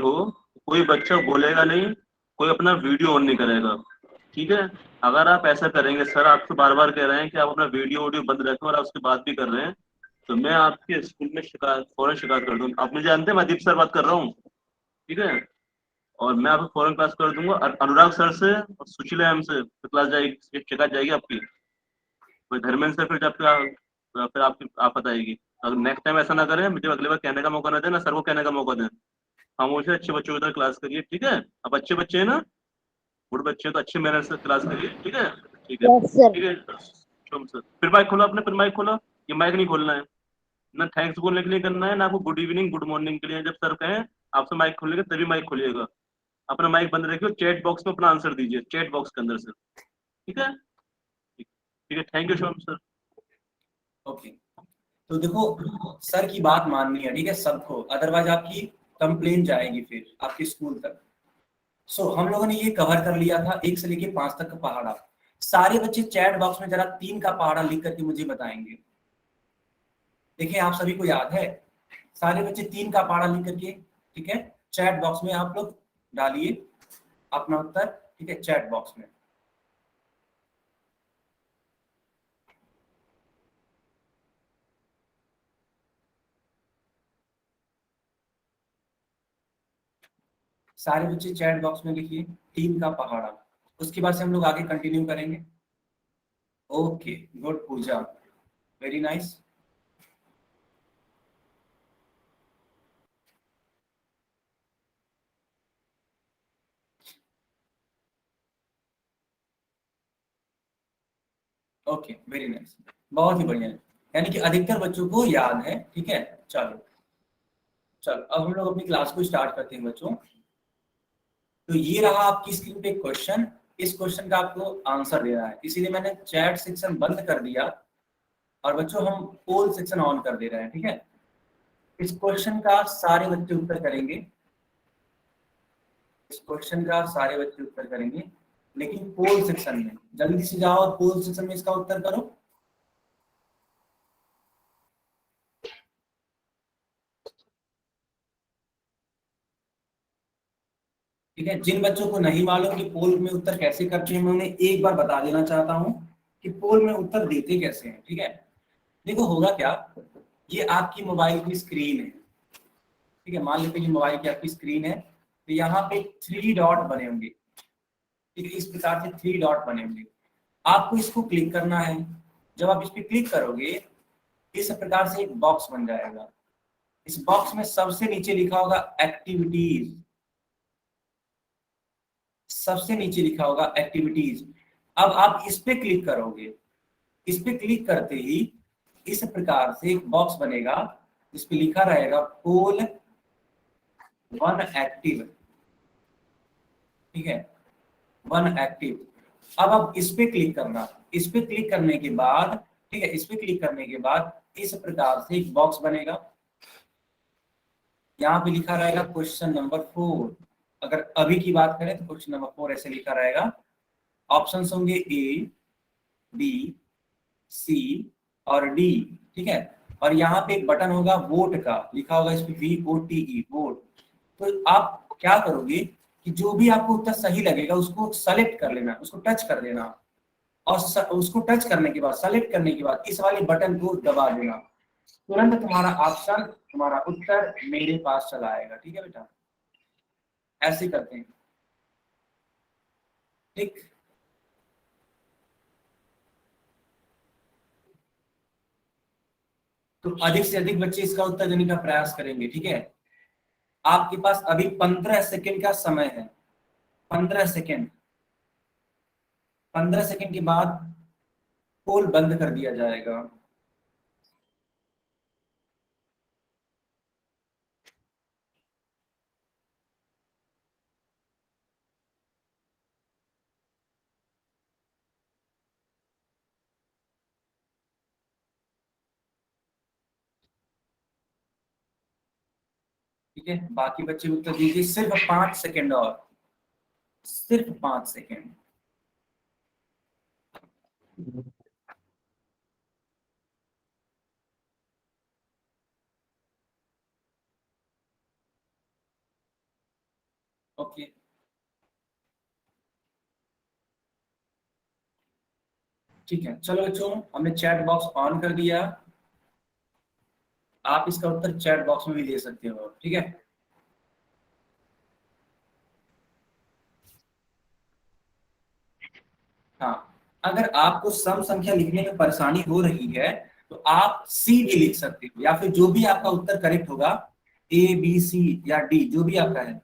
हो, कोई बच्चा बोलेगा नहीं, कोई अपना वीडियो ऑन नहीं करेगा। ठीक है। अगर आप ऐसा करेंगे, सर आपसे बार बार कह रहे हैं कि आप अपना वीडियो ऑडियो बंद रखें और आप उसकी बात भी कर रहे हैं, तो मैं आपके स्कूल में शिकायत, फौरन शिकायत कर दूंगा। आप मुझे जानते हैं, मैं दीप सर बात कर रहा हूँ। ठीक है। और मैं आपको फौरन क्लास कर दूंगा, अनुराग सर से और सुशीला मैम से क्लास जाएगी, शिकायत जाएगी आपकी। कोई धर्मेंद्र सर फिर जब फिर आपकी आप बताएगी। अगर नेक्स्ट टाइम ऐसा ना करें, मुझे अगली बार कहने का मौका ना दें, ना सर को कहने का मौका दें। खामोश अच्छे बच्चों की तरह क्लास करिए, ठीक है। अब अच्छे बच्चे हैं ना, गुड बच्चे हैं, तो अच्छे मैनर से क्लास करिए, ठीक है। ठीक है, यस सर। ठीक है। शुभम सर, फिर माइक खोलो आपने, फिर माइक खोलो। ये माइक नहीं खोलना है। ना थैंक्स बोलने के लिए करना है, ना आपको गुड इवनिंग गुड मॉर्निंग के लिए। जब सर कहें आपसे माइक खोलेगा तभी माइक खोलिएगा। अपना माइक बंद रखिए, चैट बॉक्स में अपना आंसर दीजिए, चैट बॉक्स के अंदर से। ठीक है। ठीक ठीक है, thank you Shubham sir. Okay, तो देखो, सर की बात माननी है, ठीक है, सबको, अदरवाइज आपकी कंप्लेन जाएगी फिर आपके स्कूल तक। सो हम लोगों ने ये कवर कर लिया था 1 से लेके 5 तक का पहाड़ा। सारे बच्चे चैट बॉक्स में जरा 3 का पहाड़ा लिख करके मुझे बताएंगे। देखिए आप सभी को याद है, सारे बच्चे 3 का पहाड़ा लिख करके, ठीक है, चैट बॉक्स में आप लोग डालिए अपना उत्तर, ठीक है, चैट बॉक्स में। सारे बच्चे चैट बॉक्स में लिखिए 3 का पहाड़ा। उसके बाद से हम लोग आगे कंटिन्यू करेंगे। Okay, good Pooja, very nice. Okay, very nice, बहुत ही बढ़िया। यानी कि अधिकतर बच्चों को याद है, ठीक है। चलो चलो, अब हम लोग अपनी क्लास को स्टार्ट करते हैं बच्चों। तो ये रहा आपकी स्क्रीन पे क्वेश्चन। इस क्वेश्चन का आपको आंसर देना है, इसीलिए मैंने चैट सेक्शन बंद कर दिया और बच्चों हम पोल सेक्शन ऑन कर दे रहे हैं, ठीक है। इस क्वेश्चन का सारे बच्चे उत्तर करेंगे, इस क्वेश्चन का सारे बच्चे उत्तर करेंगे, लेकिन पोल सेक्शन में जल्दी से जाओ और पोल सेक्शन में इसका उत्तर करो। ठीक है, जिन बच्चों को नहीं मालूम कि पोल में उत्तर कैसे करते हैं, मैं उन्हें एक बार बता देना चाहता हूं कि पोल में उत्तर देते कैसे हैं, ठीक है। देखो होगा क्या, ये आपकी मोबाइल की स्क्रीन है, ठीक है, मान लेते हैं ये मोबाइल की आपकी स्क्रीन है, तो यहाँ पे 3 डॉट बने होंगे, ठीक है, इस प्रकार से 3 डॉट बने होंगे। आपको इसको क्लिक करना है। जब आप इस पर क्लिक करोगे, इस प्रकार से एक बॉक्स बन जाएगा। इस बॉक्स में सबसे नीचे लिखा होगा एक्टिविटीज, सबसे नीचे लिखा होगा एक्टिविटीज। अब आप इस पे क्लिक करोगे, इस पे क्लिक करते ही इस प्रकार से एक बॉक्स बनेगा जिस पे लिखा रहेगा पोल 1 एक्टिव, ठीक है, 1 एक्टिव। अब आप इस पे क्लिक करना, इस पे क्लिक करने के बाद, ठीक है, इस पे क्लिक करने के बाद इस प्रकार से एक बॉक्स बनेगा, यहाँ पे लिखा रहेगा क्वेश्चन नंबर 4। अगर अभी की बात करें तो क्वेश्चन नंबर 4 ऐसे लिखा रहेगा। ऑप्शंस होंगे ए, बी, सी और डी, ठीक है। और यहाँ पे एक बटन होगा वोट का, लिखा होगा इस पे VOTE, वोट। तो आप क्या करोगे कि जो भी आपको उत्तर सही लगेगा उसको सेलेक्ट कर लेना, उसको टच कर देना, और उसको टच करने के बाद, सेलेक्ट करने के बाद इस वाले बटन को दबा देना। तुरंत तुम्हारा ऑप्शन, तुम्हारा उत्तर मेरे पास चला आएगा, ठीक है बेटा। ऐसे करते हैं, ठीक। तो अधिक से अधिक बच्चे इसका उत्तर देने का प्रयास करेंगे, ठीक है। आपके पास अभी 15 सेकंड का समय है, 15 सेकंड, 15 सेकंड के बाद पोल बंद कर दिया जाएगा। ठीक है, बाकी बच्चे उत्तर दीजिए, सिर्फ 5 सेकंड और, सिर्फ 5 सेकंड। ओके, ठीक है। चलो बच्चों, हमने चैट बॉक्स ऑन कर दिया, आप इसका उत्तर चैट बॉक्स में भी दे सकते हो, ठीक है। हाँ, अगर आपको सम संख्या लिखने में परेशानी हो रही है तो आप सी भी लिख सकते हो, या फिर जो भी आपका उत्तर करेक्ट होगा, ए बी सी या डी, जो भी आपका है,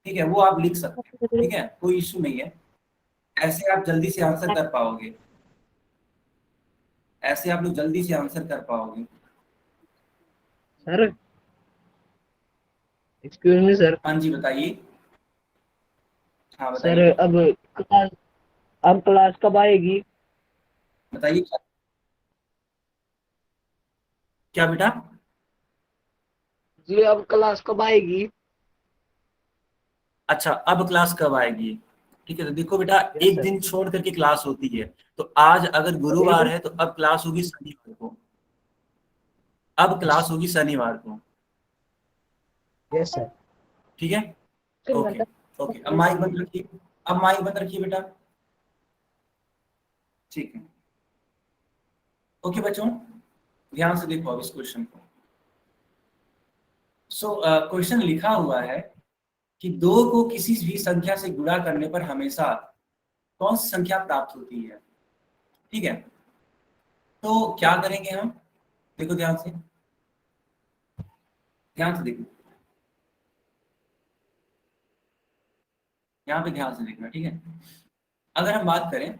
ठीक है, वो आप लिख सकते हो, ठीक है, कोई इश्यू नहीं है। ऐसे आप जल्दी से आंसर कर पाओगे, ऐसे आप लोग जल्दी से आंसर कर पाओगे। Sir excuse me sir. हाँ जी, बताइए। हाँ सर बताइए, अब क्लास कब आएगी? बताइए क्या बेटा? जी अब क्लास कब आएगी? अच्छा, अब क्लास कब आएगी? ठीक है, तो देखो बेटा, यस एक सर। दिन छोड़ करके क्लास होती है। तो आज अगर एक गुरुवार है तो अब क्लास होगी शनिवार को, अब क्लास होगी शनिवार को, यस सर। ठीक है। ओके, ओके, अब माइक बंद रखिए, अब माइक बंद रखिए बेटा, ठीक है। ओके बच्चों, ध्यान से देखो अब इस क्वेश्चन को। सो क्वेश्चन लिखा हुआ है कि 2 को किसी भी संख्या से गुणा करने पर हमेशा कौन सी संख्या प्राप्त होती है, ठीक है। तो क्या करेंगे हम, देखो ध्यान से, ध्यान से देखो, यहाँ पे ध्यान से देखना, ठीक है। अगर हम बात करें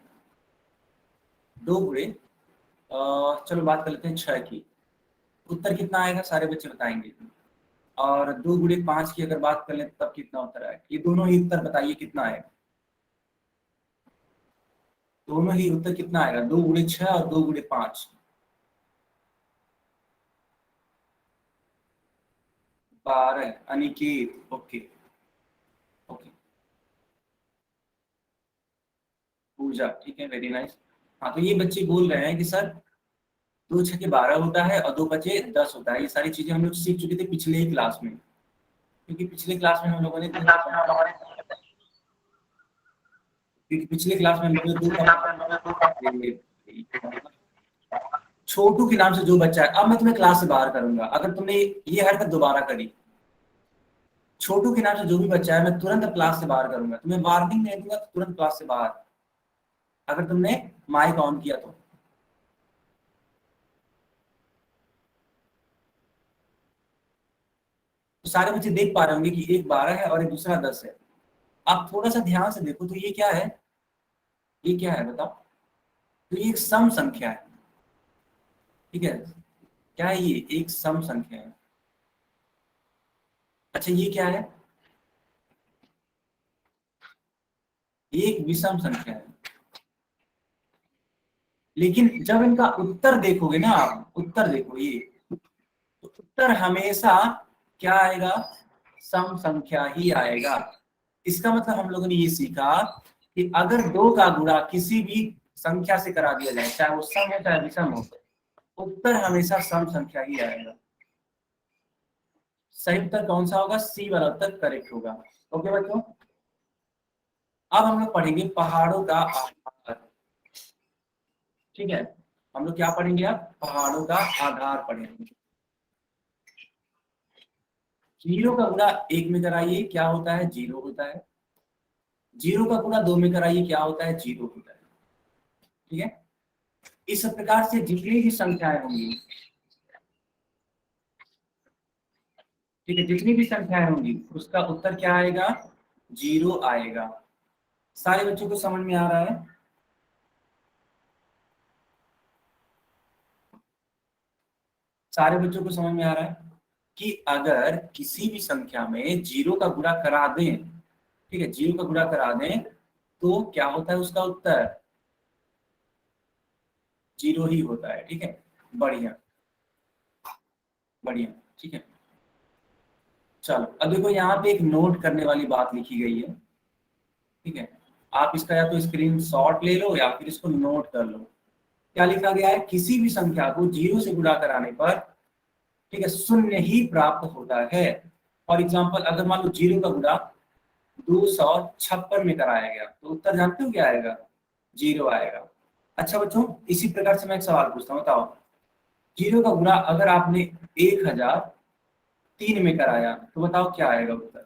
2 गुणे, चलो बात कर लेते हैं 6 की, उत्तर कितना आएगा सारे बच्चे बताएंगे। और 2 गुणे 5 की अगर बात कर लें तब कितना उत्तर आएगा, ये दोनों ही उत्तर बताइए कितना आएगा, दोनों ही उत्तर कितना आएगा, 2 गुणे 6 और 2 गुणे 5, 12। अनिकेत, ओके, ओके, पूजा, ठीक है, वेरी नाइस। हाँ, तो ये बच्चे बोल रहे हैं कि सर 2 6 12 होता है और 2 5 10 होता है। ये सारी चीजें हम लोग सीख चुके थे पिछले ही क्लास में, क्योंकि पिछले क्लास में हम लोगों ने क्योंकि पिछले क्लास में हम लोगों ने 2 छोटू के नाम से जो बच्चा है, अब मैं तुम्हें क्लास से बाहर करूंगा अगर तुमने ये हरकत दोबारा करी। छोटू के नाम से जो भी बच्चा है मैं तुरंत क्लास से बाहर करूंगा, तुम्हें वार्निंग नहीं दूंगा, तो तुरंत क्लास से बाहर, अगर तुमने माइक ऑन किया तो। तो सारे बच्चे देख पा रहे होंगे कि एक 12 है और एक दूसरा 10 है। आप थोड़ा सा ध्यान से देखो तो ये क्या है, ये क्या है बताओ। तो ये एक सम संख्या है, ठीक है, क्या है, ये एक सम संख्या है। अच्छा, ये क्या है, ये एक विषम संख्या है। लेकिन जब इनका उत्तर देखोगे ना आप, उत्तर देखो ये, तो उत्तर हमेशा क्या आएगा, सम संख्या ही आएगा। इसका मतलब हम लोगों ने ये सीखा कि अगर 2 का गुणा किसी भी संख्या से करा दिया जाए, चाहे वो सम हो चाहे विषम हो, उत्तर हमेशा सम संख्या ही आएगा। सही उत्तर कौन सा होगा, सी वाला उत्तर करेक्ट होगा। ओके बच्चों, अब हम लोग पढ़ेंगे पहाड़ों का आधार, ठीक है। हम लोग क्या पढ़ेंगे, अब पहाड़ों का आधार पढ़ेंगे। 0 का गुणा 1 में कराइए, क्या होता है, 0 होता है। 0 का गुणा 2 में कराइए, क्या होता है, 0 होता है, ठीक है। इस प्रकार से जितनी भी संख्याएं होंगी, ठीक है, जितनी भी संख्याएं होंगी उसका उत्तर क्या आएगा, 0 आएगा। सारे बच्चों को समझ में आ रहा है? सारे बच्चों को समझ में आ रहा है कि अगर किसी भी संख्या में 0 का गुणा करा दें, ठीक है, 0 का गुणा करा दें तो क्या होता है, उसका उत्तर 0 ही होता है, ठीक है। बढ़िया, बढ़िया, ठीक है। चलो अब देखो, यहाँ पे एक नोट करने वाली बात लिखी गई है, ठीक है। आप इसका या तो स्क्रीन शॉट ले लो या फिर इसको नोट कर लो। क्या लिखा गया है, किसी भी संख्या को 0 से गुणा कराने पर, ठीक है, 0 ही प्राप्त होता है। फॉर एग्जाम्पल, अगर मान लो 0 का गुणा 256 में कराया गया, तो उत्तर जानते हो क्या आएगा? 0 आएगा। अच्छा बच्चों, इसी प्रकार से मैं एक सवाल पूछता हूँ, बताओ 0 का गुणा अगर आपने 1003 में कराया तो बताओ क्या आएगा उत्तर?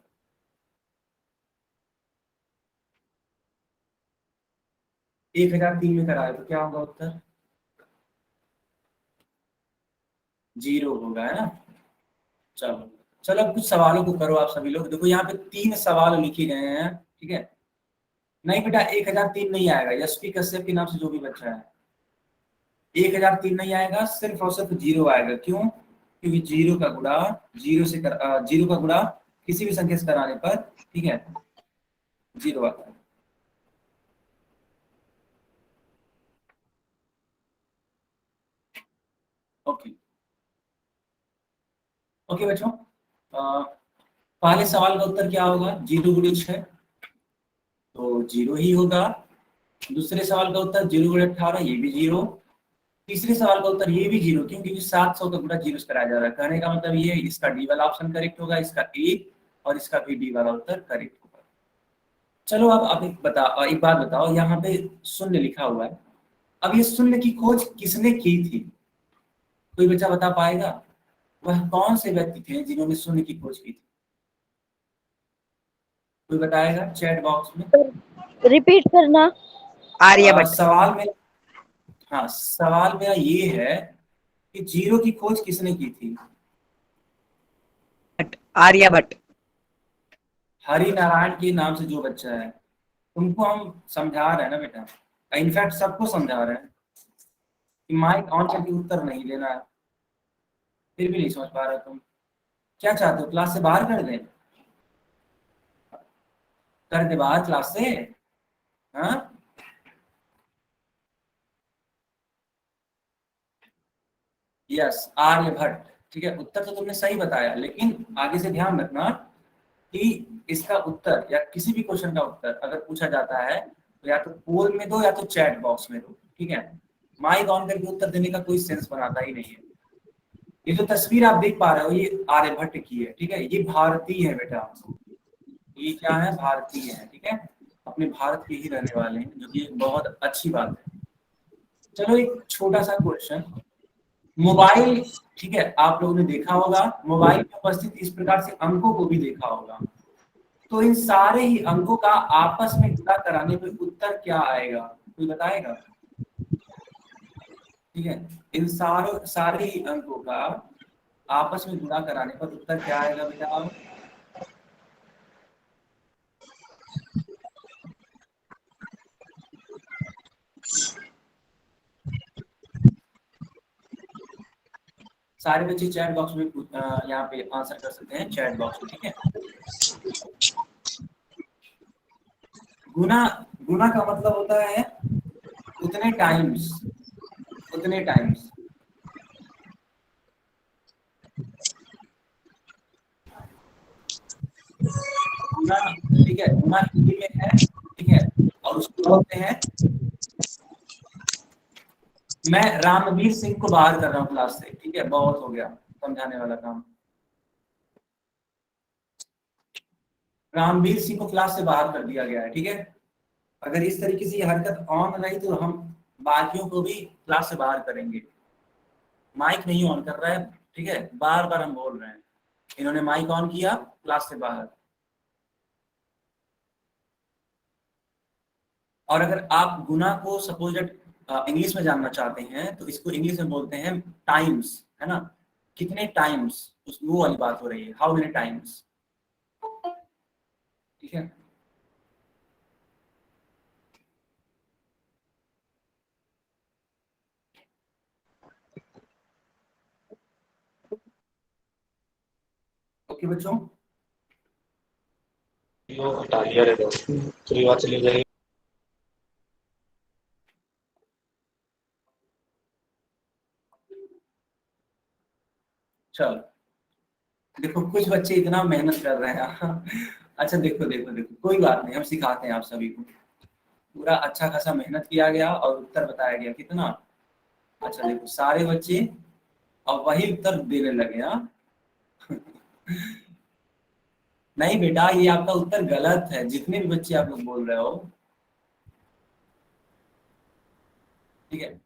1003 में कराया तो क्या होगा उत्तर? 0 होगा, है ना। चलो चलो, अब कुछ सवालों को करो आप सभी लोग। देखो यहाँ पे 3 सवाल लिखे गए हैं, ठीक है। नहीं बेटा 1003 नहीं आएगा, यशवी कश्यप के नाम से जो भी बच्चा है, 1003 नहीं आएगा, सिर्फ और सिर्फ 0 आएगा। क्यों? क्योंकि 0 का गुणा 0 का गुणा किसी भी संख्या से कराने पर, ठीक है, 0 आता है। ओके ओके बच्चों, पहले सवाल का उत्तर क्या होगा? 0 गुणे 6, तो 0 ही होगा। दूसरे सवाल का उत्तर 0 गुणे 18, ये भी 0। तीसरे सवाल का उत्तर ये भी 0, क्योंकि 700 का गुणा 0 से कराया जा रहा है। कहने का मतलब ये है, इसका डी वाला ऑप्शन करेक्ट होगा, इसका ए और इसका भी डी वाला उत्तर करेक्ट होगा। चलो अब एक बात बताओ, यहाँ पे शून्य लिखा हुआ है, अब ये शून्य की खोज किसने की थी? कोई बच्चा बता पाएगा? वह कौन से व्यक्ति थे जिन्होंने शून्य की खोज की थी? कोई बताएगा चैट बॉक्स में? रिपीट करना। आर्यभट्ट। सवाल में, हाँ सवाल मेरा ये है कि 0 की खोज किसने की थी? आर्यभट्ट। हरि नारायण के नाम से जो बच्चा है, उनको हम समझा रहे हैं ना बेटा, इनफैक्ट सबको समझा रहे हैं कि माइक ऑन करके उत्तर नहीं देना है। फिर भी नहीं समझ पा रहे तुम, क्या चाहते हो क्लास से बाहर कर दें? कर दे बाहर क्लास से? हाँ यस, आर्यभट्ट, ठीक है। उत्तर तो तुमने सही बताया, लेकिन आगे से ध्यान रखना कि इसका उत्तर या किसी भी क्वेश्चन का उत्तर अगर पूछा जाता है तो या तो पोल में दो या तो चैट बॉक्स में दो, ठीक है। माइक ऑन करके उत्तर देने का कोई सेंस बनाता ही नहीं है। ये जो तस्वीर आप देख पा रहे हो ये आर्यभट्ट की है, ठीक है। ये भारतीय है बेटा, ये क्या है? भारतीय है, ठीक है। अपने भारत के ही रहने वाले हैं, जो कि एक बहुत अच्छी बात है। चलो एक छोटा सा क्वेश्चन, मोबाइल, ठीक है, आप लोगों ने देखा होगा, मोबाइल में उपस्थित इस प्रकार से अंकों को भी देखा होगा। तो इन सारे ही अंकों का आपस में गुणा कराने पर उत्तर क्या आएगा? कोई बताएगा? ठीक है, इन सारे ही अंकों का आपस में गुणा कराने पर उत्तर क्या आएगा बेटा? सारे बच्चे चैट बॉक्स में यहाँ पे आंसर कर सकते हैं, चैट बॉक्स में, ठीक है। गुना, गुना का मतलब होता है उतने टाइम्स, उतने टाइम्स। गुना, ठीक है, गुना हिंदी में है, ठीक है, और उसको बोलते हैं, मैं रामवीर सिंह को बाहर कर रहा हूँ क्लास से, ठीक है, बहुत हो गया समझाने वाला काम। रामवीर सिंह को क्लास से बाहर कर दिया गया है, ठीक है। अगर इस तरीके से ये हरकत ऑन रही तो हम बाकियों को भी क्लास से बाहर करेंगे। माइक नहीं ऑन कर रहा है, ठीक है, बार बार हम बोल रहे हैं, इन्होंने माइक ऑन किया, क्लास से बाहर। और अगर आप गुना को सपोज इंग्लिश में जानना चाहते हैं तो इसको इंग्लिश में बोलते हैं टाइम्स, है ना। कितने टाइम्स, उस वो वाली बात हो रही है, हाउ मेनी टाइम्स, ठीक है। ओके बच्चों, हटा दिया रे, पूरी बात चली जाएगी। चलो देखो कुछ बच्चे इतना मेहनत कर रहे हैं अच्छा देखो देखो देखो, कोई बात नहीं, हम सिखाते हैं आप सभी को। पूरा अच्छा खासा मेहनत किया गया और उत्तर बताया गया कितना। अच्छा देखो सारे बच्चे अब वही उत्तर देने लगे। हाँ नहीं बेटा, ये आपका उत्तर गलत है, जितने भी बच्चे आप लोग बोल रहे हो। ठीक है,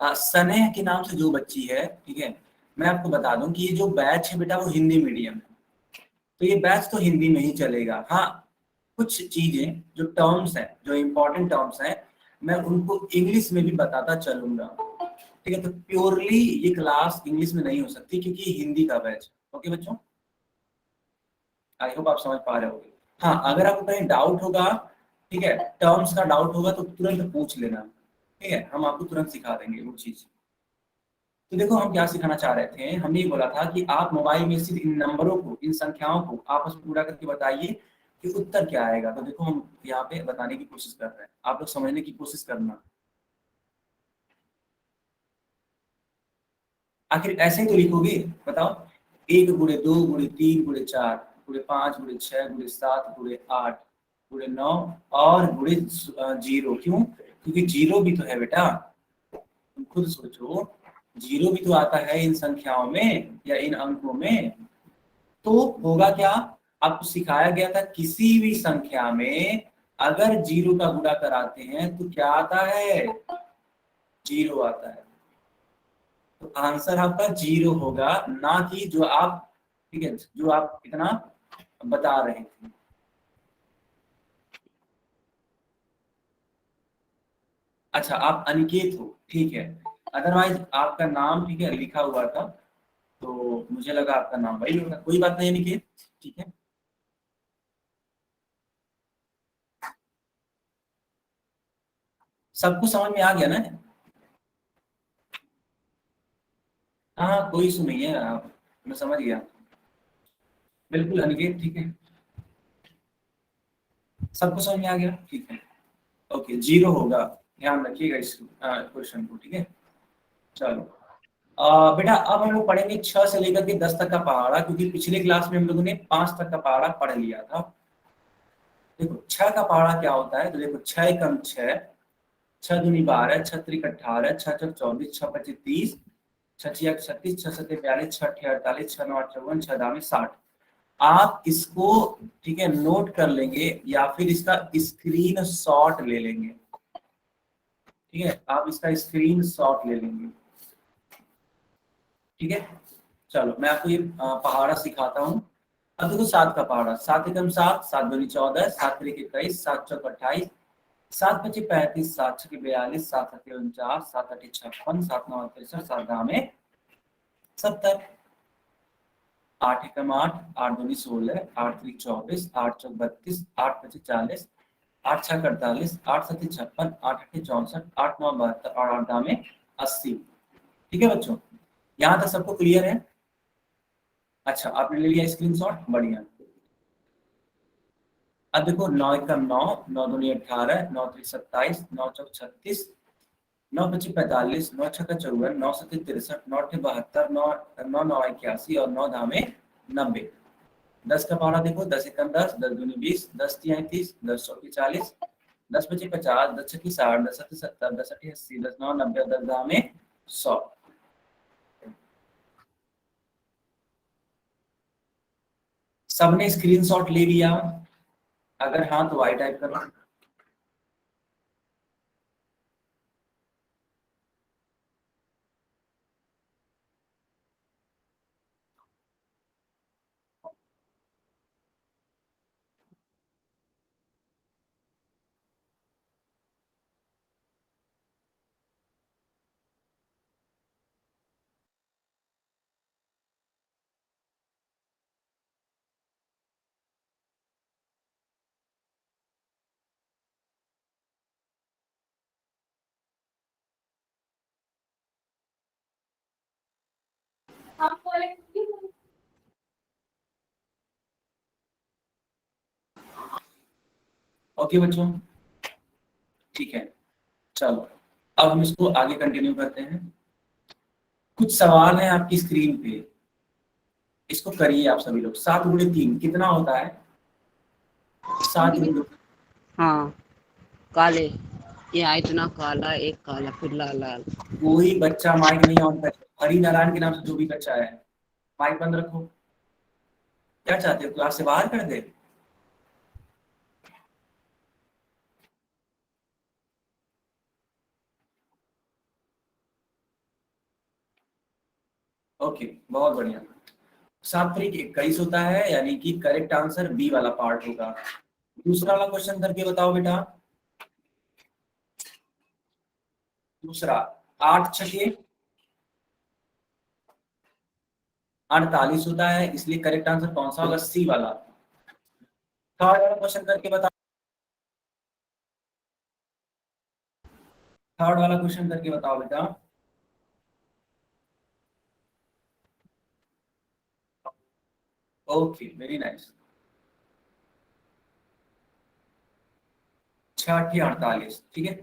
सनेह के नाम से जो बच्ची है, ठीक है, मैं आपको बता दूं कि ये जो बैच है बेटा वो हिंदी मीडियम है, तो ये बैच तो हिंदी में ही चलेगा। हाँ, कुछ चीजें जो टर्म्स हैं, जो इम्पोर्टेंट टर्म्स हैं, मैं उनको इंग्लिश में भी बताता चलूंगा। ठीक है, तो प्योरली ये क्लास इंग्लिश में नहीं हो सकती क्योंकि ये हिंदी का बैच। ओके बच्चों, आई होप आप समझ पा रहे होगे। हाँ, अगर आपको कहीं डाउट होगा, ठीक है, टर्म्स का डाउट होगा तो तुरंत पूछ लेना, ठीक है, हम आपको तुरंत सिखा देंगे वो चीज। तो देखो हम क्या सिखाना चाह रहे थे, हमने ये बोला था कि आप मोबाइल में सिर्फ इन नंबरों को, इन संख्याओं को आपस में पूरा करके बताइए कि उत्तर क्या आएगा। तो देखो हम यहाँ पे बताने की कोशिश कर रहे हैं, आप लोग समझने की कोशिश करना। आखिर ऐसे ही तो लिखोगे, बताओ, 1 गुणे 2 गुणे 3 गुणे 4 गुणे 5 गुणे 6 गुणे 7 गुणे 8 गुणे 9 और गुणे 0। क्यों? क्योंकि 0 भी तो है बेटा, तुम खुद सोचो, 0 भी तो आता है इन संख्याओं में या इन अंकों में। तो होगा क्या, आपको सिखाया गया था किसी भी संख्या में अगर 0 का गुणा कराते हैं तो क्या आता है, 0 आता है। तो आंसर आपका 0 होगा, ना कि जो आप, ठीक है, जो आप इतना बता रहे थे। अच्छा, आप अनिकेत हो, ठीक है, अदरवाइज आपका नाम, ठीक है, लिखा हुआ था तो मुझे लगा आपका नाम वही होगा। कोई बात नहीं अनिकेत, ठीक है। सबको समझ में आ गया ना? हाँ, कोई इशू नहीं है, आप, मैं समझ गया। बिल्कुल अनिकेत, ठीक है, सबको समझ में आ गया, ठीक है। ओके, 0 होगा, ध्यान रखिएगा इस क्वेश्चन को, ठीक है। चलो बेटा, अब हम लोग पढ़ेंगे 6 से लेकर के 10 तक का पहाड़ा, क्योंकि पिछले क्लास में हम लोगों ने 5 तक का पहाड़ा पढ़ लिया था। देखो 6 का पहाड़ा क्या होता है, तो देखो 6 एकम 6, 6 दूनी 12, 6 त्रिक 18, 6 चौक 24, 6 पच्चीस 30, 6 छिया 36, 6 सत्ते 42, 6 अट्ठे 48, 6 नौ 54, 6 दामे 60। आप इसको, ठीक है, नोट कर लेंगे या फिर इसका स्क्रीन शॉट ले लेंगे, ठीक है, आप इसका स्क्रीन शॉट ले लेंगे, ठीक है। चलो मैं आपको ये पहाड़ा सिखाता हूँ। अब देखो 7 का पहाड़ा, 7 एकम 7, 7 दूनी 14, 7 त्रिक 21, 7 चौक 28, 7 पच्चीस 35, 7 छके 42, 7 सत्ते 49, 7 अट्ठे 56, 7 नौ 63, 7 दामे 70, 8 एकम 8, 8 दूनी 16, 8 त्रिक 24, 8 चौक 32, 8 पच्चीस 40, 8 छक 48, 8 सत्ते 56, 8 अट्ठे 64, 8 नौ 72 और 8 दामे 80। ठीक है बच्चों, यहाँ तक सबको क्लियर है? अच्छा, आपने ले लिया स्क्रीनशॉट, बढ़िया। अब देखो 9 एकम 9, 9 दूनी 18, 9 त्रिक 27, 9 चौक 36, 9 पच्चीस 45, 9 छक्का 54, 9 सत्ते 63, 9 अट्ठे 72, 9 नौ 81 और 9 दामे 90। 10 का पहाड़ा देखो, 10 एकम 10, 10 दूनी 20, 10 तिहाई 30, 10 चौकी 40, 10 पच्चीस 50, 10 छक्की 60, 10 सत्ते 70, 10 अट्ठे 80, 10 नौ 90 और 10 दामे 100। सबने स्क्रीनशॉट ले लिया? अगर हाँ तो आई टाइप करो। ओके बच्चों, ठीक है, चलो अब हम इसको आगे कंटिन्यू करते हैं। कुछ सवाल है आपकी स्क्रीन पे, इसको करिए आप सभी लोग। 7 गुणे 3 कितना होता है? 7 गुणे, हाँ, काले, यहाँ इतना काला, एक काला फिर लाल लाल। कोई बच्चा माइक नहीं ऑन करे। हरि नारायण के नाम से जो भी बच्चा है, माइक बंद रखो। क्या चाहते हो, क्लास से बाहर कर दे? ओके, बहुत बढ़िया। 7 3 21 होता है, यानी कि करेक्ट आंसर बी वाला पार्ट होगा। दूसरा वाला क्वेश्चन करके बताओ बेटा। दूसरा, 8 6 48 होता है, इसलिए करेक्ट आंसर कौन सा होगा? सी वाला। थर्ड वाला क्वेश्चन करके बताओ। थर्ड वाला क्वेश्चन करके बताओ बेटा। Okay, very nice. 6 8 48, ठीक है।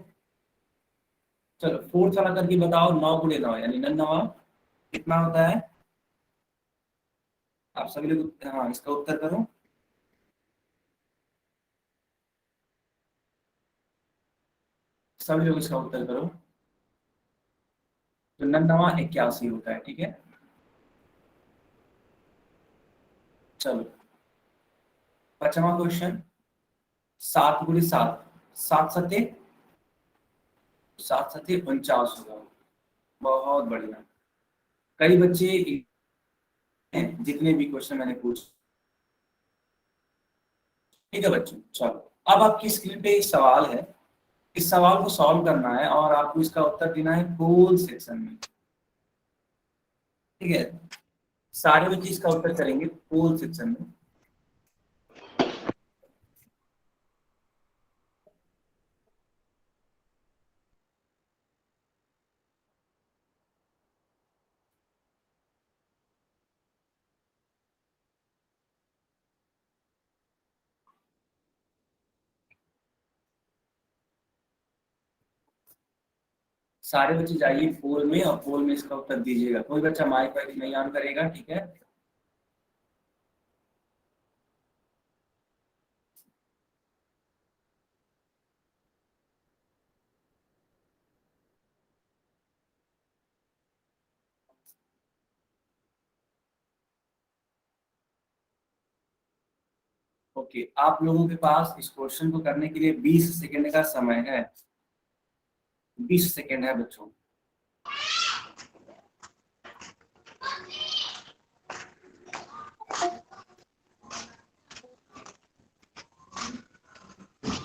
चलो फोर्थ वाला करके बताओ। 9 × 9 यानी 9 कितना होता है? आप सभी लोग हाँ इसका उत्तर करो। सभी लोग इसका उत्तर करो। तो 9 81 होता है, ठीक है। चलो, 5वां क्वेश्चन। 7 × 7, 7 7 49 होगा। बहुत बढ़िया। कई बच्चे हैं, जितने भी क्वेश्चन मैंने पूछे, ठीक है बच्चों। चलो, अब आपकी स्क्रीन पे एक सवाल है। इस सवाल को सॉल्व करना है और आपको इसका उत्तर देना है पोल सेक्शन में, ठीक है। सारे बच्चे इसका उत्तर करेंगे पोल सेक्शन में। सारे बच्चे जाइए पोल में और पोल में इसका उत्तर दीजिएगा। कोई बच्चा माइक वाइक नहीं ऑन करेगा, ठीक है। ओके, आप लोगों के पास इस क्वेश्चन को करने के लिए 20 सेकंड का समय है। 20 सेकंड है बच्चों।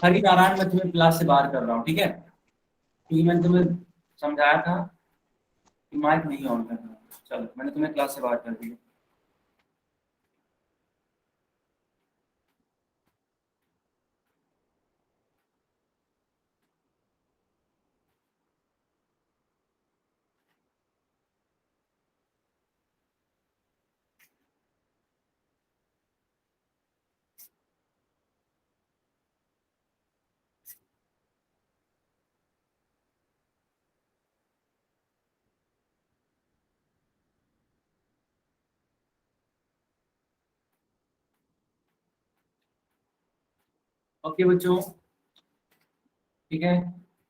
हरि नारायण, मैं तुम्हें क्लास से बाहर कर रहा हूँ, ठीक है, क्योंकि मैंने तुम्हें समझाया था कि माइक नहीं ऑन करना। चलो, मैंने तुम्हें क्लास से बाहर कर दिया। ओके बच्चों, ठीक है।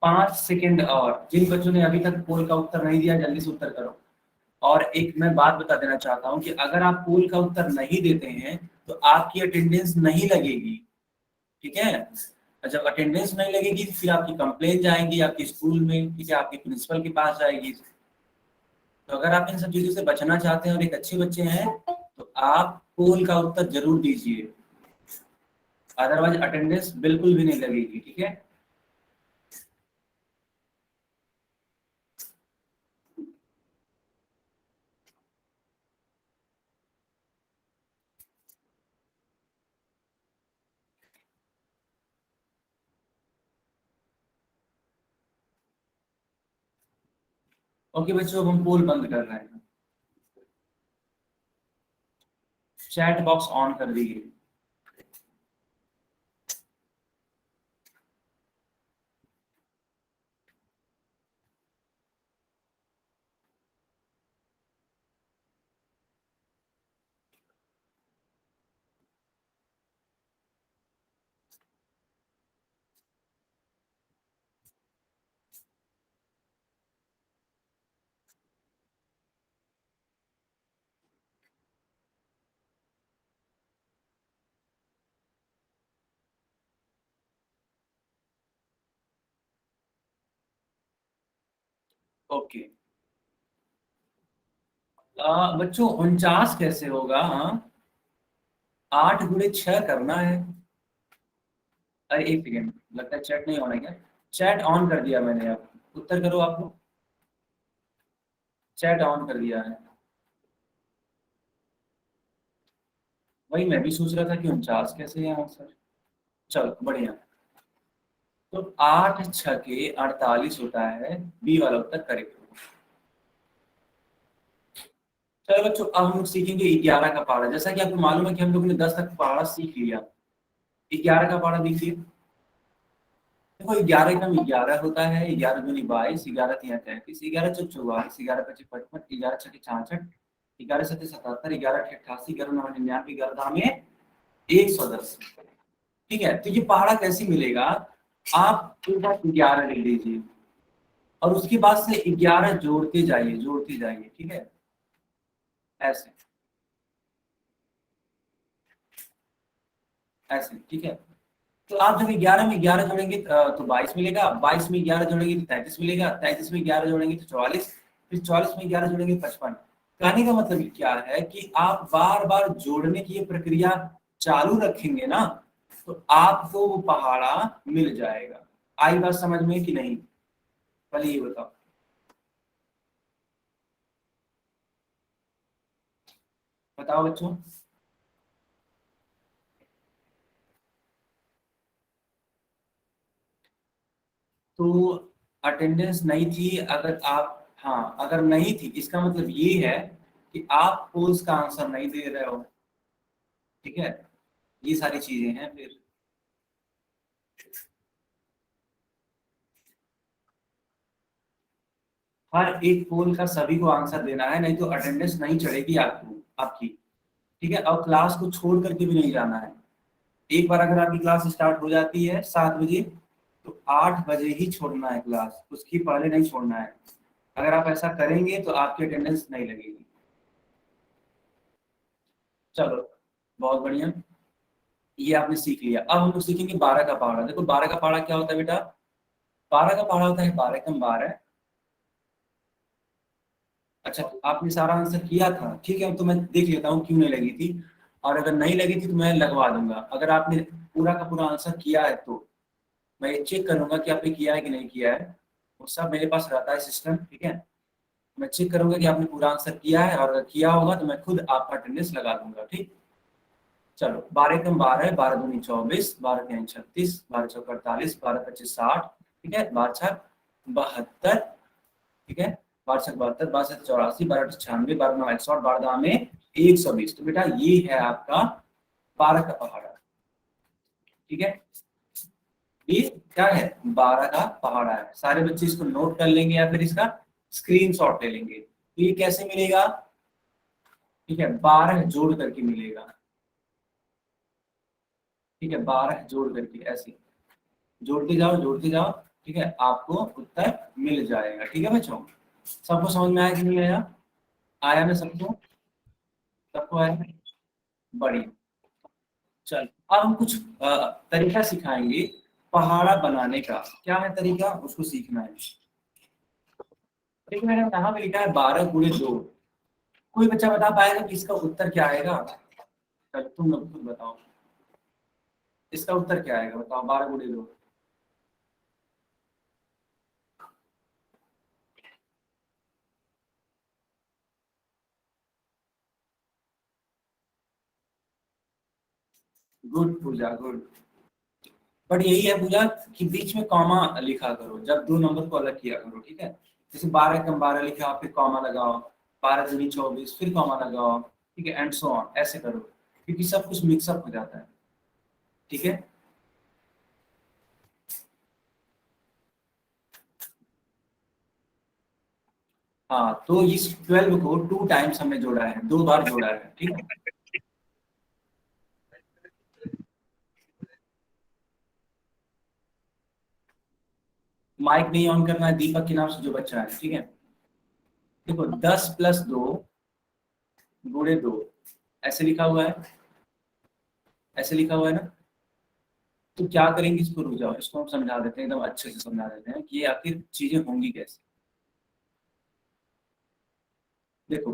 5 सेकंड और। जिन बच्चों ने अभी तक पोल का उत्तर नहीं दिया, जल्दी से उत्तर करो। और एक मैं बात बता देना चाहता हूँ कि अगर आप पोल का उत्तर नहीं देते हैं तो आपकी अटेंडेंस नहीं लगेगी, ठीक है। और जब अटेंडेंस नहीं लगेगी तो फिर आपकी कंप्लेन जाएंगी आपके स्कूल में, ठीक है, आपके प्रिंसिपल के पास जाएगी। तो अगर आप इन सब चीजों से बचना चाहते हैं और एक अच्छे बच्चे हैं तो आप पोल का उत्तर जरूर दीजिए, अदरवाइज अटेंडेंस बिल्कुल भी नहीं लगेगी, ठीक है। ओके बच्चों, अब हम पोल बंद कर रहे हैं। चैट बॉक्स ऑन कर दीजिए। ओके बच्चों 49 कैसे होगा? हाँ 8 गुणे 6 करना है। अरे एक सेकेंड, लगता है चैट नहीं होना क्या? चैट ऑन कर दिया मैंने, अब उत्तर करो आप लोग। चैट ऑन कर दिया है। वही मैं भी सोच रहा था कि 49 कैसे है आंसर। चलो बढ़िया। तो 8 छके 48 होता है, बी वाला उत्तर करेक्ट। चलो बच्चों अब हम लोग सीखेंगे 11 का पहाड़ा। जैसा कि आपको मालूम है कि हम लोगों ने 10 तक पहाड़ा सीख लिया। 11 का पहाड़ा देखिए। देखो 11 का 11 होता है, 11 दूनी 22, 11 तिया 33, 11 चौक 44, 11 पच्चीस 55, 11 छके 66, 11 सत्ते 77, 11 अठे 88, 11 नौ 99, 11 दामे 110। ठीक है, तो ये पहाड़ा कैसे मिलेगा? आप पूरा 11 लिख लीजिए और उसके बाद से 11 जोड़ते जाइए, जोड़ते जाइए। ठीक है, ऐसे ऐसे। ठीक है, तो आप जब 11 में 11 जोड़ेंगे तो 22 मिलेगा, 22 में 11 जोड़ेंगे तो 33 मिलेगा, 33 में 11 जोड़ेंगे तो 44, फिर 44 में 11 जोड़ेंगे 55। कहने का मतलब क्या है कि आप बार बार जोड़ने की ये प्रक्रिया चालू रखेंगे ना, तो आपको वो पहाड़ा मिल जाएगा। आई बात समझ में कि नहीं? पहले ये बताओ। बताओ बच्चों। तो अटेंडेंस नहीं थी अगर आप, हाँ अगर नहीं थी इसका मतलब ये है कि आप पोल्स का आंसर नहीं दे रहे हो। ठीक है, ये सारी चीजें हैं। फिर हर एक पोल का सभी को आंसर देना है, नहीं तो अटेंडेंस नहीं चढ़ेगी आपको आपकी। ठीक है, और क्लास को छोड़ करके भी नहीं जाना है। एक बार अगर आपकी क्लास स्टार्ट हो जाती है 7 बजे, तो 8 बजे ही छोड़ना है क्लास, उसकी पहले नहीं छोड़ना है। अगर आप ऐसा करेंगे तो आपकी अटेंडेंस नहीं लगेगी। चलो बहुत बढ़िया, ये आपने सीख लिया। अब हम लोग सीखेंगे 12 का पहाड़ा। देखो 12 का पहाड़ा क्या होता है बेटा? 12 का पहाड़ा होता है 12 कम 12। अच्छा आपने सारा आंसर किया था, ठीक है, तो मैं देख लेता हूँ क्यों नहीं लगी थी, और अगर नहीं लगी थी तो मैं लगवा दूंगा। अगर आपने पूरा का पूरा आंसर किया है तो मैं ये चेक करूंगा कि आपने किया है कि नहीं किया है। वो सब मेरे पास रहता है सिस्टम। ठीक है, मैं चेक करूंगा कि आपने पूरा आंसर किया है, और अगर किया होगा तो मैं खुद आपका अटेंडेंस लगा दूंगा। ठीक, चलो 12 कम 12, 12 दूनी 24, 12 तीन 36, 12 चौक 48, 12 पच्चीस 60। ठीक है, 12 छक 72। ठीक है, 12 छक 72, 12 सत्त 84, 12 अठ 96, 12 नौ 160, 12 दाम में 120। तो बेटा ये है आपका 12 का पहाड़ा। ठीक है, ये क्या है? 12 का पहाड़ा है। सारे बच्चे इसको नोट कर लेंगे या फिर इसका स्क्रीनशॉट ले लेंगे। तो ये कैसे मिलेगा? ठीक है, 12 जोड़ करके मिलेगा। ठीक है, 12 जोड़ करके ऐसे जोड़ते जाओ, जोड़ते जाओ। ठीक है, आपको उत्तर मिल जाएगा। ठीक है बच्चों, सबको समझ में आया कि नहीं आया? आया ना सबको? सबको आया? बढ़िया। चल अब हम कुछ तरीका सिखाएंगे पहाड़ा बनाने का। क्या है तरीका, उसको सीखना है। देखिए मैंने यहाँ पे लिखा है 12 गुणे 2। कोई बच्चा बता पाएगा कि इसका उत्तर क्या आएगा? चल तुम लोग खुद बताओ, इसका उत्तर क्या आएगा? बताओ 12 गुणे 2। Good Puja, good. बट यही है पूजा कि बीच में कॉमा लिखा करो जब दो नंबर को अलग किया करो। ठीक है, जैसे 12 कम 12 लिखा फिर कॉमा लगाओ, 12 दूनी 24 फिर कॉमा लगाओ। ठीक है, एंड सो ऑन, ऐसे करो, क्योंकि सब कुछ मिक्सअप हो जाता है। ठीक है, हाँ तो इस 12 को 2 टाइम्स हमने जोड़ा है, 2 बार जोड़ा है। ठीक है, माइक नहीं ऑन करना है दीपक के नाम से जो बच्चा है। ठीक है, देखो 10 + 2 गुणे 2 ऐसे लिखा हुआ है, ऐसे लिखा हुआ है ना। तो क्या करेंगे, इसको रुक जाओ, इसको हम समझा देते हैं, एकदम अच्छे से समझा देते हैं कि ये आखिर चीजें होंगी कैसे। देखो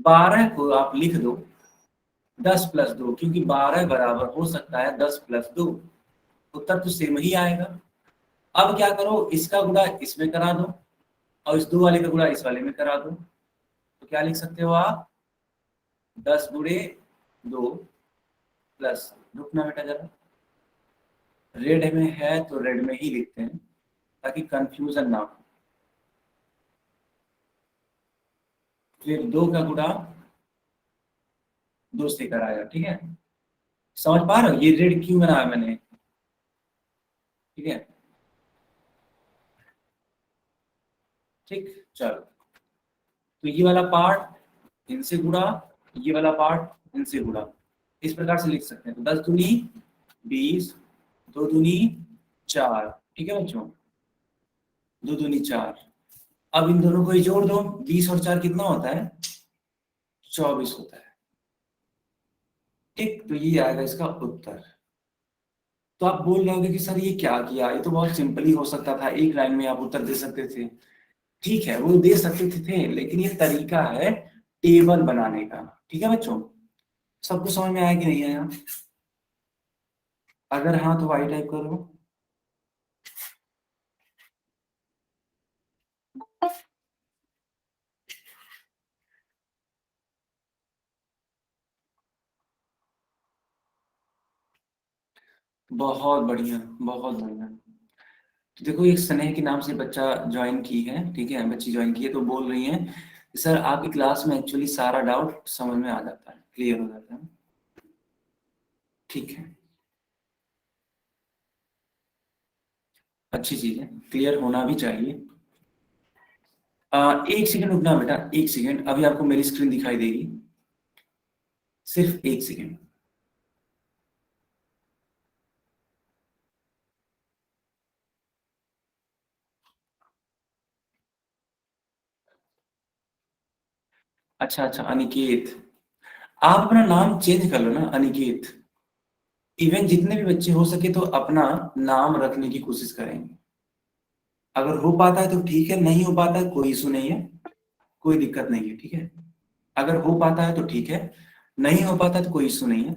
12 को आप लिख दो 10 प्लस 2, क्योंकि 12 बराबर हो सकता है 10 प्लस 2, उत्तर तो सेम ही आएगा। अब क्या करो, इसका गुणा इसमें करा दो और इस 2 वाले का गुणा इस वाले में करा दो, तो क्या लिख सकते हो आप, 10 गुणे 2 प्लस, रुकना बेटा जरा, रेड में है तो रेड में ही लिखते हैं ताकि कंफ्यूजन ना हो। फिर 2 का गुणा 2 से कराया, ठीक है, समझ पा रहे हो ये रेड क्यों बनाया मैंने, ठीक है, ठीक। चलो तो ये वाला पार्ट इनसे गुणा, ये वाला पार्ट इनसे गुणा, इस प्रकार से लिख सकते हैं। तो 10 दूनी 20, 2 दूनी 4, ठीक है बच्चों, 2 दूनी 4। अब इन दोनों को ही जोड़ दो, 20 और 4 कितना होता है, 24 होता है, ठीक। तो ये आएगा इसका उत्तर। तो आप बोल रहे होंगे कि सर ये क्या किया, ये तो बहुत सिंपल ही हो सकता था, एक लाइन में आप उत्तर दे सकते थे। ठीक है, वो दे सकते थे, लेकिन ये तरीका है टेबल बनाने का, ठीक है बच्चों। सबको समझ में आया कि नहीं आया? अगर हाँ तो वाई टाइप करो। बहुत बढ़िया, बहुत बढ़िया। तो देखो एक स्नेह के नाम से बच्चा ज्वाइन की है, ठीक है, बच्ची ज्वाइन की है, तो बोल रही है सर आपकी क्लास में एक्चुअली सारा डाउट समझ में आ जाता है, क्लियर हो जाता है, ठीक है, अच्छी चीज है, क्लियर होना भी चाहिए। एक सेकंड रुकना बेटा, एक सेकंड, अभी आपको मेरी स्क्रीन दिखाई देगी, सिर्फ एक सेकंड। अच्छा अच्छा, अनिकेत, आप अपना नाम चेंज कर लो ना, अनिकेत। इवन जितने भी बच्चे हो सके तो अपना नाम रखने की कोशिश करेंगे, अगर हो पाता है तो ठीक है, नहीं हो पाता है कोई इशू नहीं है, कोई दिक्कत नहीं है, ठीक है, अगर हो पाता है तो ठीक है, नहीं हो पाता तो कोई इशू नहीं है।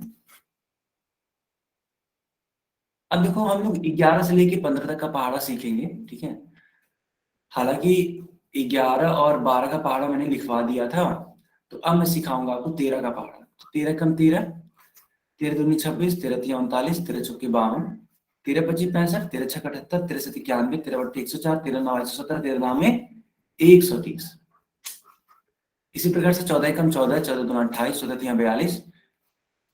अब देखो हम लोग 11 से लेके 15 तक का पहाड़ा सीखेंगे, ठीक है, हालांकि 11 और 12 का पहाड़ा मैंने लिखवा दिया था, तो अब मैं सिखाऊंगा आपको 13 का पहाड़ा। तो 13 कम 13, 13 दूनी 26, 13 तिया 39, 13 चौके 52, 13 पच्चीस 65, 13 छक 78, 13 सत्ती 91, 13 बट्टे 104, 13 नौ 117, 13 नाम में 130। इसी प्रकार से 14 कम 14, 14 दूना 28, 14 तिया 42,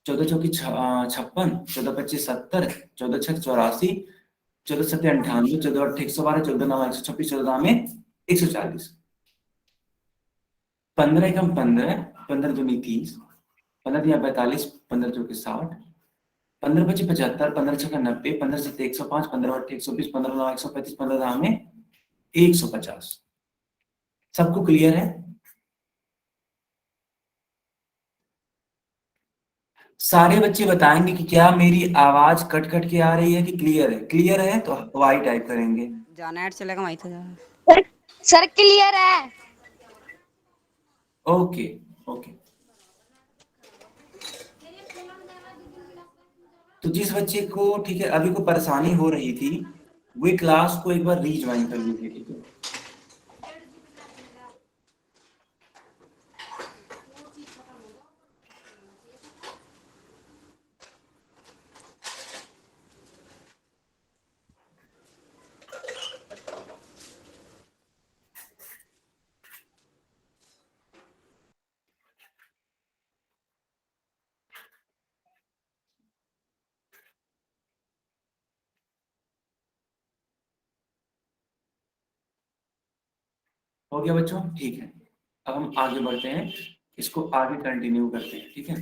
14 चौकी 56, 14 पच्चीस 70, 14 छक 84, 14 सत्ते 98, 14 अट्ठे 112, 14 नौ 126, 14 में 140, 15 एकम 15, 15 दूनी 30, 15 तिया 45, 15 चौके 60, 15 पच्चीस 75, 15 छक्का 90, 15 सत्ते 105, 15 अट्ठे 120, 15 नौ 135, 15 दाम में 150। सबको क्लियर है? सारे बच्चे बताएंगे कि क्या मेरी आवाज कट कट के आ रही है कि क्लियर है। क्लियर है तो वाई टाइप करेंगे। जाना ऐड चलेगा माहिती है। सर क्लियर है। Okay okay. तो जिस बच्चे को ठीक है अभी को परेशानी हो रही थी वे क्लास को एक बार रीज्वाइन कर लीजिए, ठीक है। हो गया बच्चों, ठीक है। अब हम आगे बढ़ते हैं, इसको आगे कंटिन्यू करते हैं, ठीक है।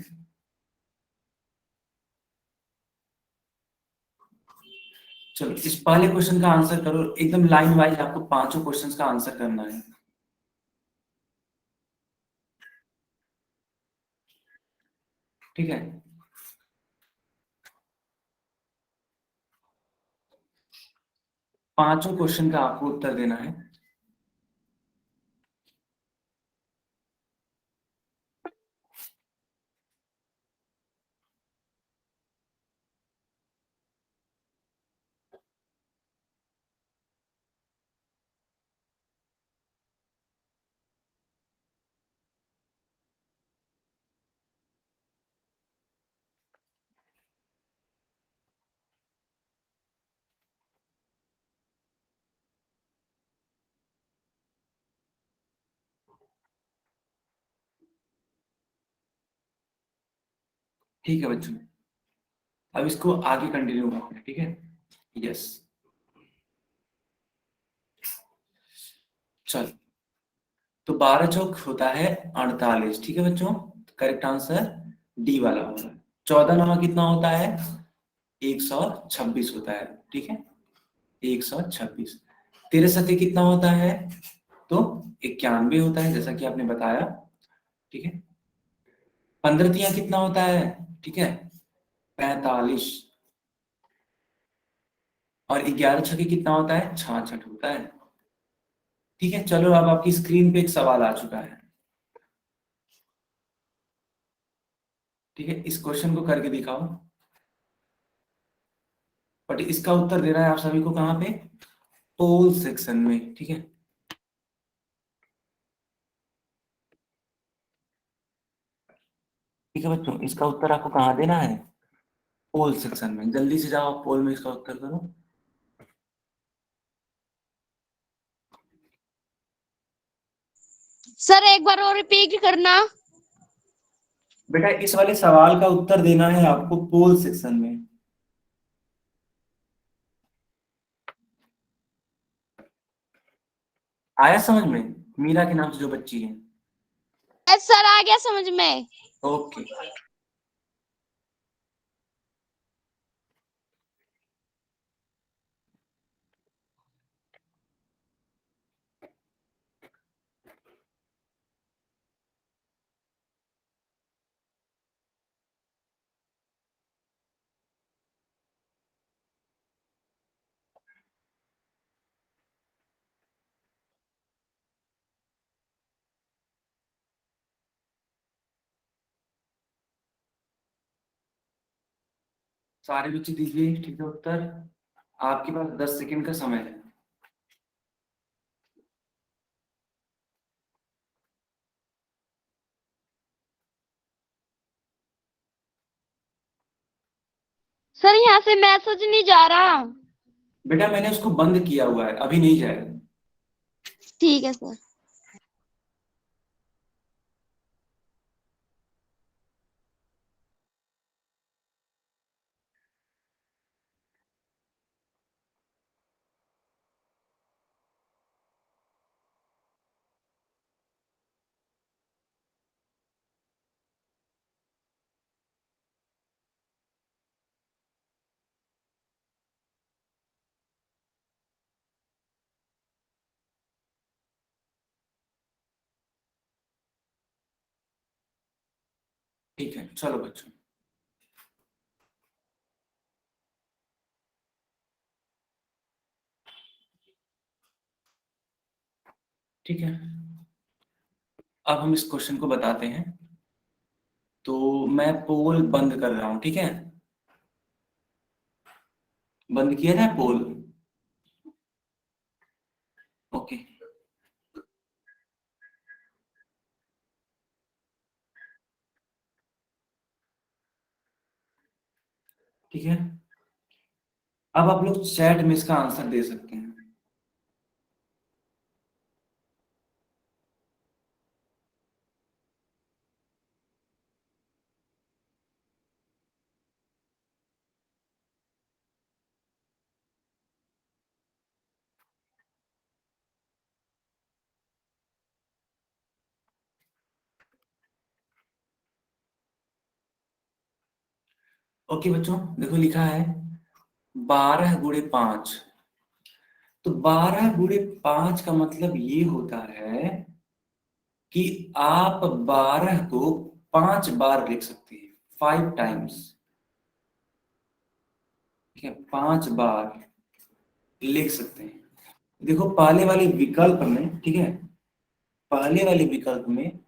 चलो इस पहले क्वेश्चन का आंसर करो, एकदम लाइन वाइज आपको पांचों क्वेश्चंस का आंसर करना है। ठीक है, पांचों क्वेश्चन का आपको उत्तर देना है। ठीक है बच्चों, अब इसको आगे कंटिन्यू करते हैं, ठीक है। यस, चल, तो 12 चौक होता है 48, ठीक है बच्चों, करेक्ट आंसर डी वाला होगा। 14 नवा कितना होता है? 126 होता है, ठीक है, 126। 13 सत्य कितना होता है? तो 91 होता है, जैसा कि आपने बताया, ठीक है। 15 तिया कितना होता है? ठीक है, 45। और 11 छके कितना होता है? 66 होता है, ठीक है। चलो, अब आपकी स्क्रीन पे एक सवाल आ चुका है, ठीक है, इस क्वेश्चन को करके दिखाओ। बट इसका उत्तर देना है आप सभी को कहाँ पे? पोल सेक्शन में, ठीक है। ठीक है बच्चों, इसका उत्तर आपको कहाँ देना है? पोल सेक्शन में। जल्दी से जाओ, आप पोल में इसका उत्तर करो। सर एक बार और रिपीट करना। बेटा, इस वाले सवाल का उत्तर देना है आपको पोल सेक्शन में। आया समझ में? मीरा के नाम से जो बच्ची है। यस सर, आ गया समझ में। ओके, सारे बच्चे दीजिए, ठीक है, उत्तर। आपके पास 10 सेकंड का समय है। सर यहाँ से मैसेज नहीं जा रहा। बेटा, मैंने उसको बंद किया हुआ है, अभी नहीं जाएगा। ठीक है सर। ठीक है, चलो बच्चों, ठीक है, अब हम इस क्वेश्चन को बताते हैं। तो मैं पोल बंद कर रहा हूं, ठीक है, बंद किया जाए पोल। ओके, ठीक है, अब आप लोग चैट में इसका आंसर दे सकते हैं। ओके बच्चों, देखो लिखा है 12 × 5। तो 12 × 5 का मतलब ये होता है कि आप 12 को 5 बार लिख सकते हैं, 5 टाइम्स, ठीक है, 5 बार लिख सकते हैं। देखो पहले वाले विकल्प में, ठीक है, पहले वाले विकल्प में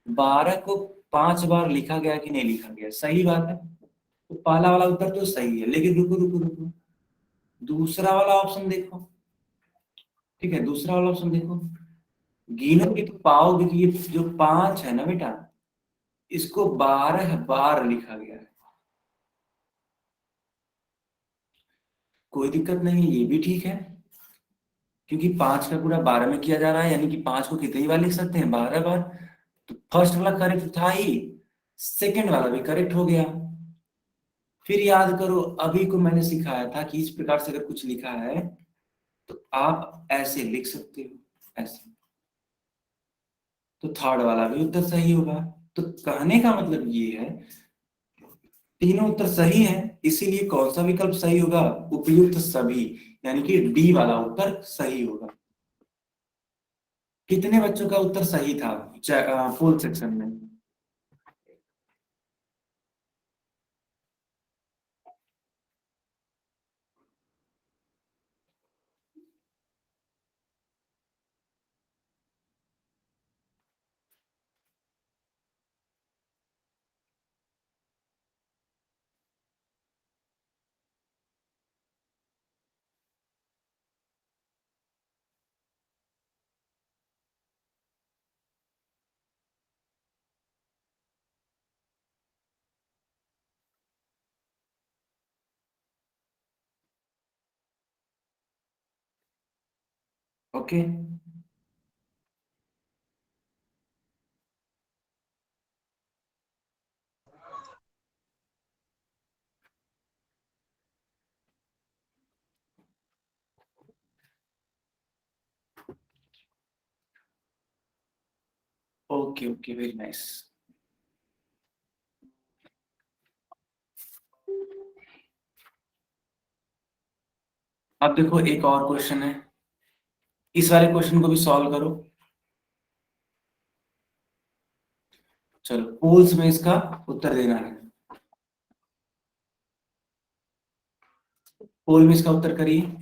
12 को 5 बार लिखा गया कि नहीं लिखा गया? सही बात है, तो पहला वाला उत्तर तो सही है। लेकिन रुको रुको रुको, दूसरा वाला ऑप्शन देखो, ठीक है, दूसरा वाला ऑप्शन देखो, गिनोगे तो पाओगे कि ये जो 5 है ना बेटा, इसको 12 बार लिखा गया है। कोई दिक्कत नहीं है, ये भी ठीक है, क्योंकि 5 का पूरा 12 में किया जा रहा है, यानी कि 5 को कितनी बार लिख सकते हैं? 12 बार। तो फर्स्ट वाला करेक्ट था ही, सेकेंड वाला भी करेक्ट हो गया। फिर याद करो, अभी को मैंने सिखाया था कि इस प्रकार से अगर कुछ लिखा है तो आप ऐसे लिख सकते हो, ऐसे। तो थर्ड वाला भी उत्तर सही होगा। तो कहने का मतलब ये है, तीनों उत्तर सही है, इसीलिए कौन सा विकल्प सही होगा? उपयुक्त सभी, यानी कि डी वाला उत्तर सही होगा। कितने बच्चों का उत्तर सही था पोल सेक्शन में? Okay, okay, okay, very nice. अब देखो एक और क्वेश्चन है, इस वाले क्वेश्चन को भी सॉल्व करो। चलो, पोल्स में इसका उत्तर देना है। पोल में इसका उत्तर करिए।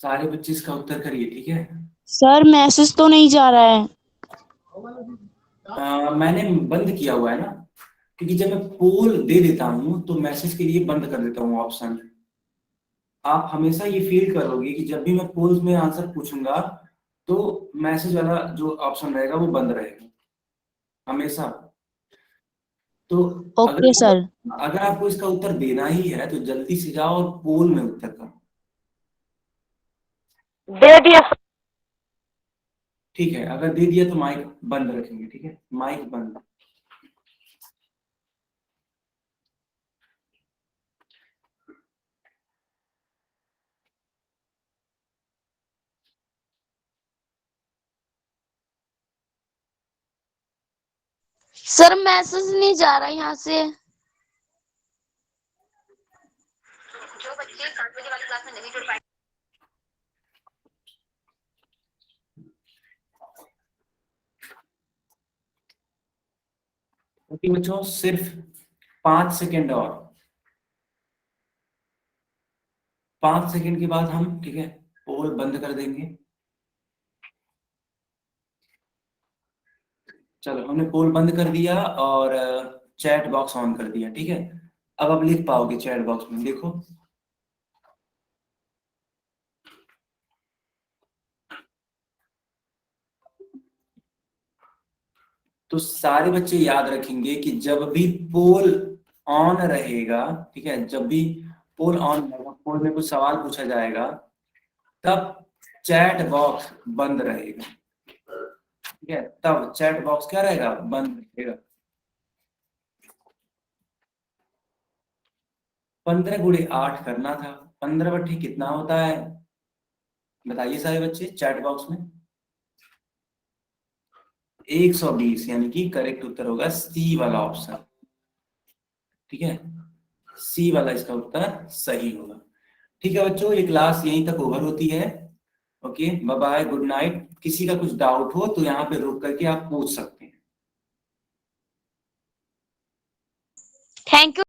सारे बच्चे इसका उत्तर करिए, ठीक है? सर मैसेज तो नहीं जा रहा है। मैंने बंद किया हुआ है ना, क्योंकि जब मैं पोल दे देता हूं तो मैसेज के लिए बंद कर देता हूँ ऑप्शन। आप हमेशा ये फील करोगे कि जब भी मैं पोल्स में आंसर पूछूंगा तो मैसेज वाला जो ऑप्शन रहेगा वो बंद रहेगा हमेशा। तो ओके सर। अगर आपको इसका उत्तर देना ही है तो जल्दी से जाओ और पोल में उत्तर करो। दे दिया। ठीक है, अगर दे दिया तो माइक बंद रखेंगे, ठीक है? माइक बंद। सर मैसेज नहीं जा रहा यहाँ से। जो बच्चे 7 बजे वाली क्लास में नहीं जुड़ पाए। ओके बच्चों, सिर्फ 5 सेकेंड और, 5 सेकेंड के बाद हम, ठीक है, पोल बंद कर देंगे। चलो, हमने पोल बंद कर दिया और चैट बॉक्स ऑन कर दिया, ठीक है? अब आप लिख पाओगे चैट बॉक्स में, देखो। तो सारे बच्चे याद रखेंगे कि जब भी पोल ऑन रहेगा, ठीक है, जब भी पोल ऑन रहेगा, पोल में कुछ सवाल पूछा जाएगा, तब चैट बॉक्स बंद रहेगा, ठीक है? तब चैट बॉक्स क्या रहेगा? बंद रहेगा। 15 गुणे 8 करना था, 15 बट्टी कितना होता है? बताइए सारे बच्चे चैट बॉक्स में। 120, यानी कि करेक्ट उत्तर होगा सी वाला ऑप्शन, ठीक है? सी वाला इसका उत्तर सही होगा। ठीक है बच्चों, ये क्लास यहीं तक ओवर होती है। Okay, bye bye, good night. किसी का कुछ डाउट हो तो यहाँ पे रुक करके आप पूछ सकते हैं। Thank you.